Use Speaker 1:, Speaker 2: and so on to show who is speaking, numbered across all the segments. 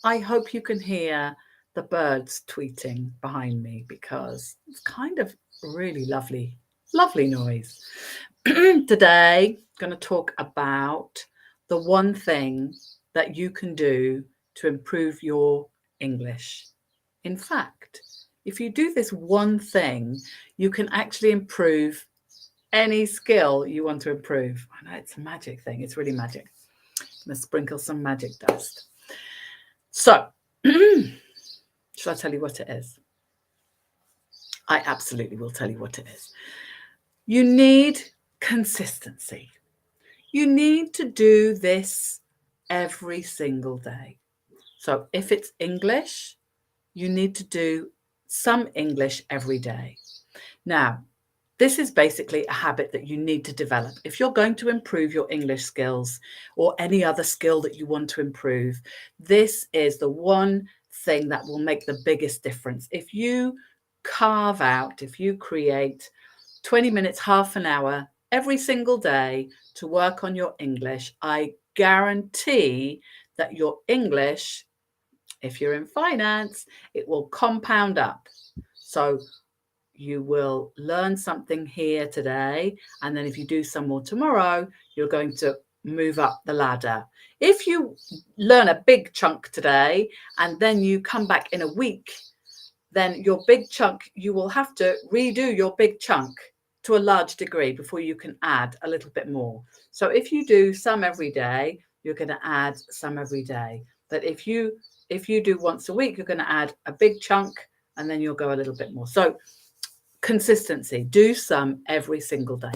Speaker 1: I hope you can hear the birds tweeting behind me because it's kind of really lovely, lovely noise. Today, I'm going to talk about the one thing that you can do to improve your English. In fact, if you do this one thing, you can actually improve any skill you want to improve. I know it's a magic thing. It's really magic. I'm going to sprinkle some magic dust. So, should I tell you what it is? I absolutely will tell you what it is. You need consistency. You need to do this every single day. So if it's English, you need to do some English every day. Now, this is basically a habit that you need to develop. If you're going to improve your English skills or any other skill that you want to improve, this is the one thing that will make the biggest difference. If you if you create 20 minutes, half an hour every single day to work on your English, I guarantee that your English, if you're in finance, it will compound up. So you will learn something here today, and then if you do some more tomorrow, you're going to move up the ladder. If you learn a big chunk today and then you come back in a week, then your big chunk, you will have to redo your big chunk to a large degree before you can add a little bit more. So if you do some every day, you're going to add some every day. But if you do once a week, you're going to add a big chunk and then you'll go a little bit more. So consistency, do some every single day.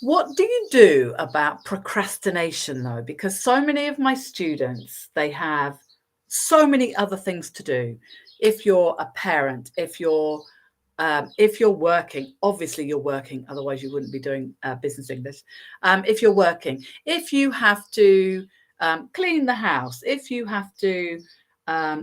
Speaker 1: What do you do about procrastination though? Because so many of my students, they have so many other things to do. If you're a parent, if you're working, obviously you're working, otherwise you wouldn't be doing business English. If you're working, if you have to clean the house, if you have to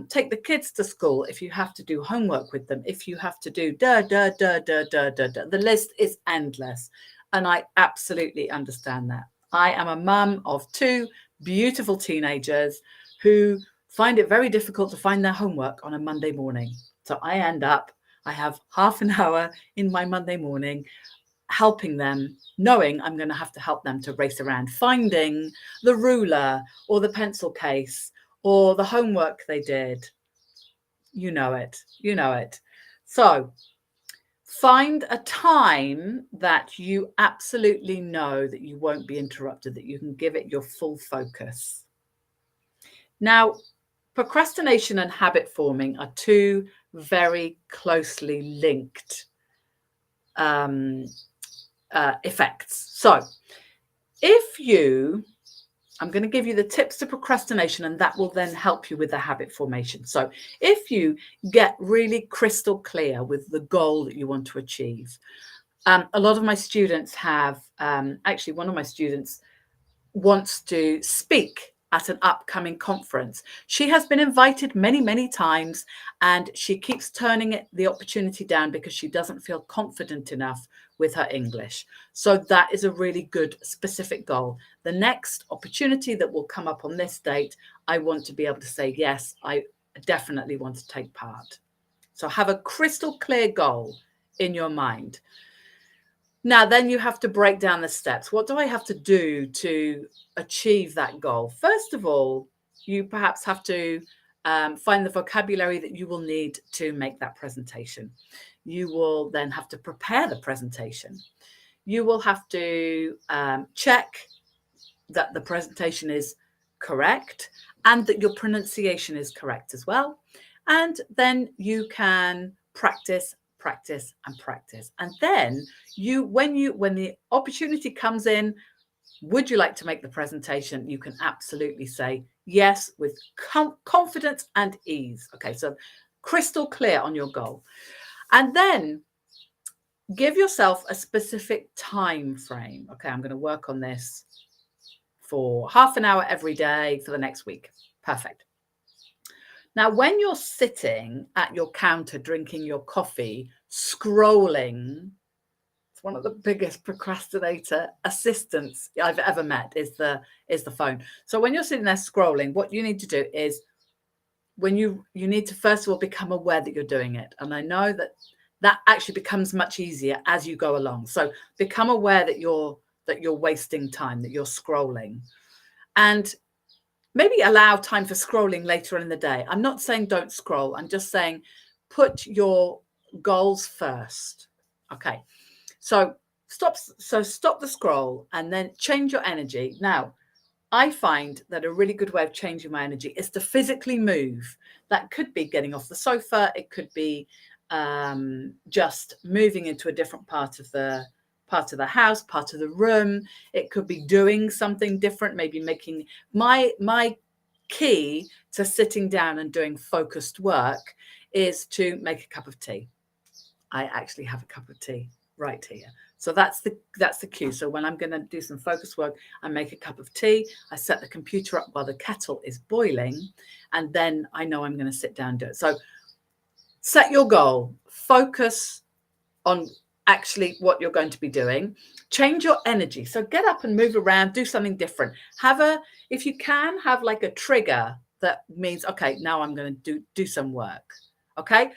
Speaker 1: take the kids to school, if you have to do homework with them, if you have to do the list is endless. And I absolutely understand that. I am a mum of two beautiful teenagers who find it very difficult to find their homework on a Monday morning. So I have half an hour in my Monday morning helping them, knowing I'm going to have to help them to race around, finding the ruler or the pencil case or the homework they did. You know it. So find a time that you absolutely know that you won't be interrupted, that you can give it your full focus. Now, procrastination and habit forming are two very closely linked effects. So I'm going to give you the tips to procrastination, and that will then help you with the habit formation. So if you get really crystal clear with the goal that you want to achieve, a lot of my students have, actually one of my students wants to speak at an upcoming conference. She has been invited many, many times, and she keeps turning the opportunity down because she doesn't feel confident enough with her English. So that is a really good specific goal. The next opportunity that will come up on this date, I want to be able to say, yes, I definitely want to take part. So have a crystal clear goal in your mind. Now, then you have to break down the steps. What do I have to do to achieve that goal? First of all, you perhaps have to find the vocabulary that you will need to make that presentation. You will then have to prepare the presentation. You will have to check that the presentation is correct and that your pronunciation is correct as well. And then you can practice. And then when the opportunity comes in, would you like to make the presentation? You can absolutely say yes with confidence and ease. Okay, so crystal clear on your goal. And then give yourself a specific time frame. Okay, I'm going to work on this for half an hour every day for the next week. Perfect. Now, when you're sitting at your counter drinking your coffee, scrolling It's one of the biggest procrastinator assistants I've ever met is the phone. So when you're sitting there scrolling, what you need to do is when you need to first of all become aware that you're doing it. And I know that actually becomes much easier as you go along. So become aware that you're wasting time, that you're scrolling, and maybe allow time for scrolling later in the day. I'm not saying don't scroll. I'm just saying put your goals first. Okay. So stop the scroll and then change your energy. Now, I find that a really good way of changing my energy is to physically move. That could be getting off the sofa. It could be just moving into a different part of the house, part of the room. It could be doing something different, maybe making my key to sitting down and doing focused work is to make a cup of tea. I actually have a cup of tea right here. So that's the cue. So when I'm going to do some focus work, I make a cup of tea. I set the computer up while the kettle is boiling, and then I know I'm going to sit down and do it. So set your goal. Focus on actually what you're going to be doing. Change your energy. So get up and move around, do something different. If you can, have like a trigger that means, okay, now I'm going to do some work. Okay.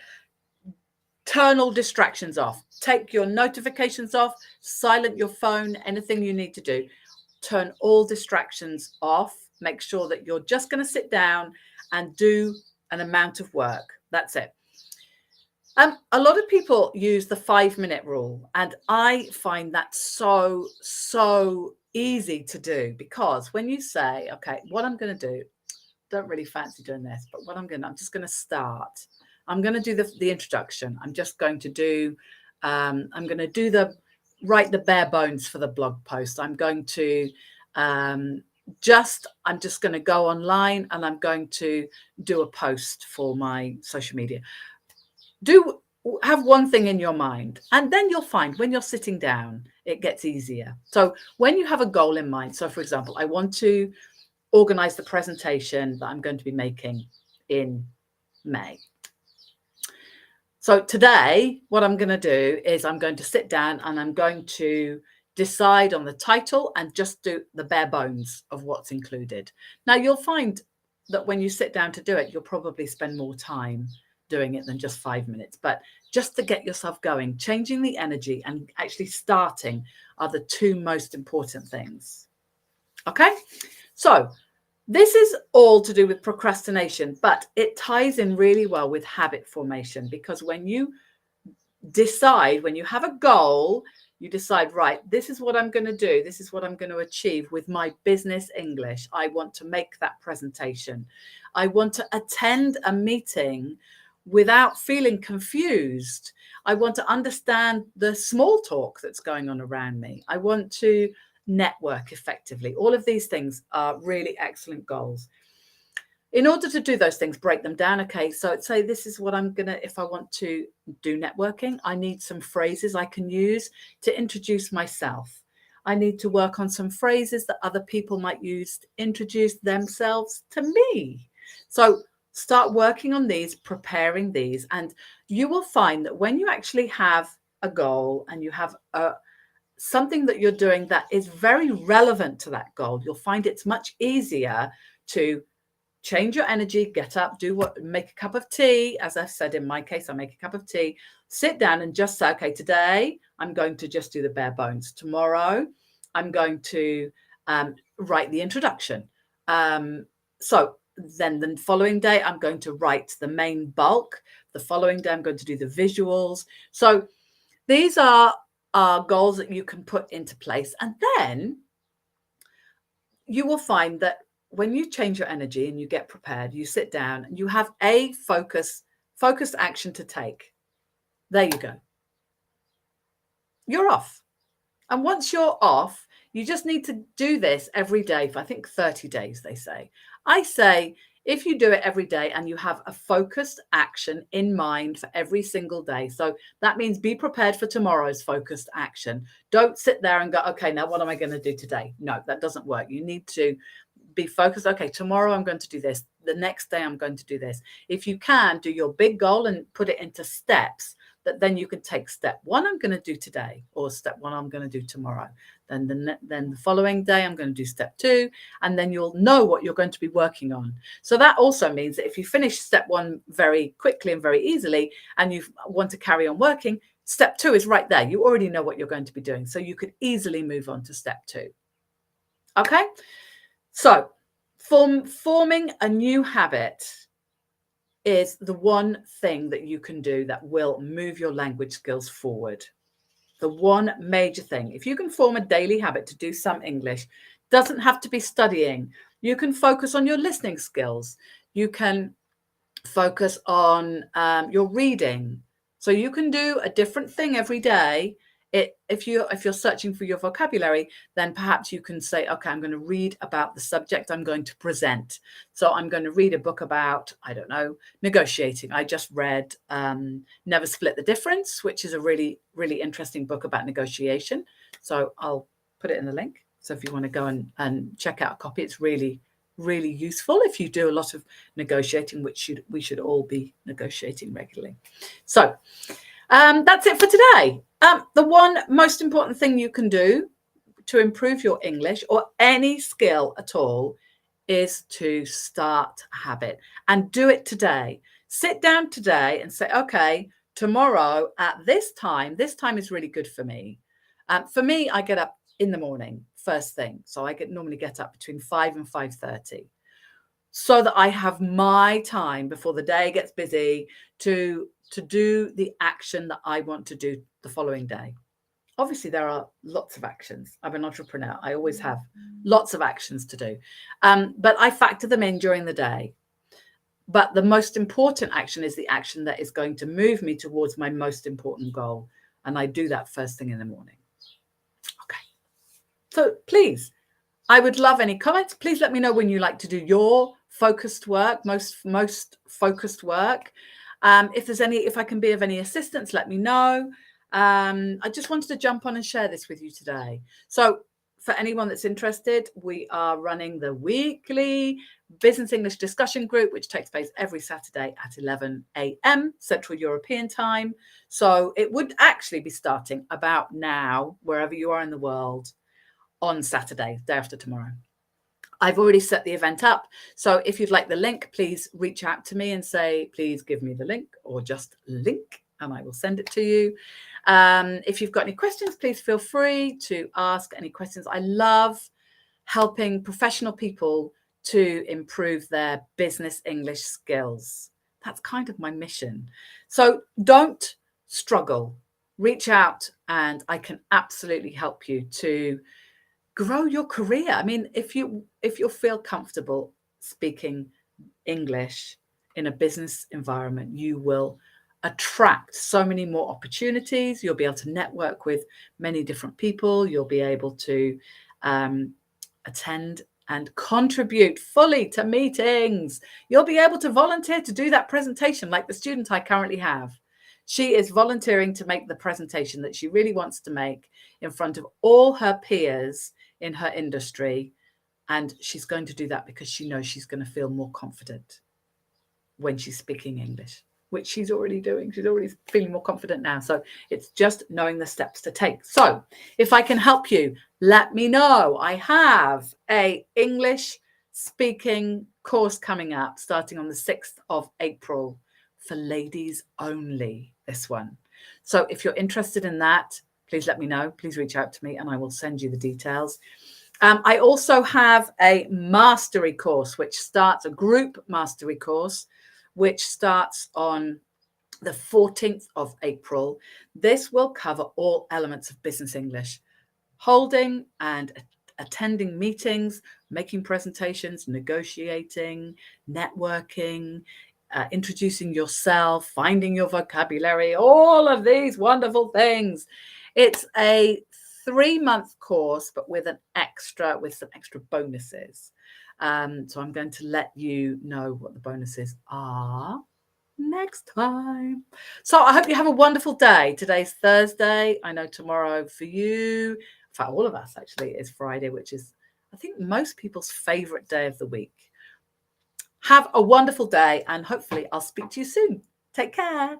Speaker 1: Turn all distractions off. Take your notifications off, silent your phone, anything you need to do. Turn all distractions off. Make sure that you're just going to sit down and do an amount of work. That's it. A lot of people use the 5-minute rule, and I find that so easy to do, because when you say, okay, what I'm going to do, don't really fancy doing this, but I'm just going to start. I'm going to do the introduction. I'm just going to do, I'm going to do write the bare bones for the blog post. I'm going to I'm just going to go online and I'm going to do a post for my social media. Have one thing in your mind, and then you'll find when you're sitting down, it gets easier. So when you have a goal in mind, so for example, I want to organize the presentation that I'm going to be making in May. So today, what I'm going to do is I'm going to sit down and I'm going to decide on the title and just do the bare bones of what's included. Now, you'll find that when you sit down to do it, you'll probably spend more time doing it than just 5 minutes. But just to get yourself going, changing the energy and actually starting are the two most important things. Okay, so this is all to do with procrastination, but it ties in really well with habit formation, because when you have a goal, you decide, right, this is what I'm going to do. This is what I'm going to achieve with my business English. I want to make that presentation. I want to attend a meeting without feeling confused. I want to understand the small talk that's going on around me. I want to network effectively. All of these things are really excellent goals. In order to do those things, break them down. Okay, so say this is what I'm gonna, if I want to do networking, I need some phrases I can use to introduce myself. I need to work on some phrases that other people might use to introduce themselves to me. So start working on these, preparing these, and you will find that when you actually have a goal and you have something that you're doing that is very relevant to that goal, you'll find it's much easier to change your energy, get up, make a cup of tea. As I said, in my case, I make a cup of tea, sit down and just say, okay, today I'm going to just do the bare bones. Tomorrow, I'm going to write the introduction. So then the following day, I'm going to write the main bulk. The following day, I'm going to do the visuals. So these are goals that you can put into place. And then you will find that when you change your energy and you get prepared, you sit down and you have a focused action to take. There you go. You're off. And once you're off, you just need to do this every day for, I think, 30 days, they say. I say, if you do it every day and you have a focused action in mind for every single day. So that means be prepared for tomorrow's focused action. Don't sit there and go, okay, now what am I going to do today? No, that doesn't work. You need to be focused. Okay, tomorrow I'm going to do this. The next day I'm going to do this. If you can, do your big goal and put it into steps that then you can take step one I'm going to do today, or step one I'm going to do tomorrow. Then the following day I'm going to do step two, and then you'll know what you're going to be working on. So that also means that if you finish step one very quickly and very easily, and you want to carry on working, step two is right there. You already know what you're going to be doing, so you could easily move on to step two. Okay, so forming a new habit is the one thing that you can do that will move your language skills forward. The one major thing. If you can form a daily habit to do some English, doesn't have to be studying. You can focus on your listening skills. You can focus on your reading. So you can do a different thing every day. If you're searching for your vocabulary, then perhaps you can say, okay, I'm going to read about the subject I'm going to present. So I'm going to read a book about, I don't know, negotiating. I just read Never Split the Difference, which is a really, really interesting book about negotiation. So I'll put it in the link. So if you want to go and check out a copy, it's really, really useful if you do a lot of negotiating, which we should all be negotiating regularly. So that's it for today. The one most important thing you can do to improve your English or any skill at all is to start a habit, and do it today. Sit down today and say, okay, tomorrow at this time is really good for me. For me, I get up in the morning first thing. So I normally get up between 5 and 5:30. So that I have my time before the day gets busy to do the action that I want to do the following day. Obviously, there are lots of actions. I'm an entrepreneur. I always have lots of actions to do, but I factor them in during the day. But the most important action is the action that is going to move me towards my most important goal. And I do that first thing in the morning. Okay. So please, I would love any comments. Please let me know when you like to do your focused work, most focused work. If I can be of any assistance, let me know. I just wanted to jump on and share this with you today. So for anyone that's interested, we are running the weekly Business English discussion group, which takes place every Saturday at 11 a.m. Central European time. So it would actually be starting about now, wherever you are in the world, on Saturday, day after tomorrow. I've already set the event up. So if you'd like the link, please reach out to me and say, please give me the link, or just link, and I will send it to you. If you've got any questions, please feel free to ask any questions. I love helping professional people to improve their business English skills. That's kind of my mission. So don't struggle. Reach out and I can absolutely help you to grow your career. I mean, if you feel comfortable speaking English in a business environment, you will attract so many more opportunities. You'll be able to network with many different people. You'll be able to attend and contribute fully to meetings. You'll be able to volunteer to do that presentation, like the student I currently have. She is volunteering to make the presentation that she really wants to make in front of all her peers in her industry. And she's going to do that because she knows she's going to feel more confident when she's speaking English, which she's already doing. She's already feeling more confident now. So it's just knowing the steps to take. So if I can help you, let me know. I have a English speaking course coming up starting on the 6th of April for ladies only, this one. So if you're interested in that, please let me know. Please reach out to me and I will send you the details. I also have a mastery course, which starts a group mastery course, which starts on the 14th of April. This will cover all elements of business English, holding and attending meetings, making presentations, negotiating, networking, introducing yourself, finding your vocabulary, all of these wonderful things. It's a 3-month course, but with some extra bonuses. So I'm going to let you know what the bonuses are next time. So I hope you have a wonderful day. Today's Thursday. I know tomorrow for you, in fact, all of us actually, is Friday, which is, I think, most people's favorite day of the week. Have a wonderful day and hopefully I'll speak to you soon. Take care.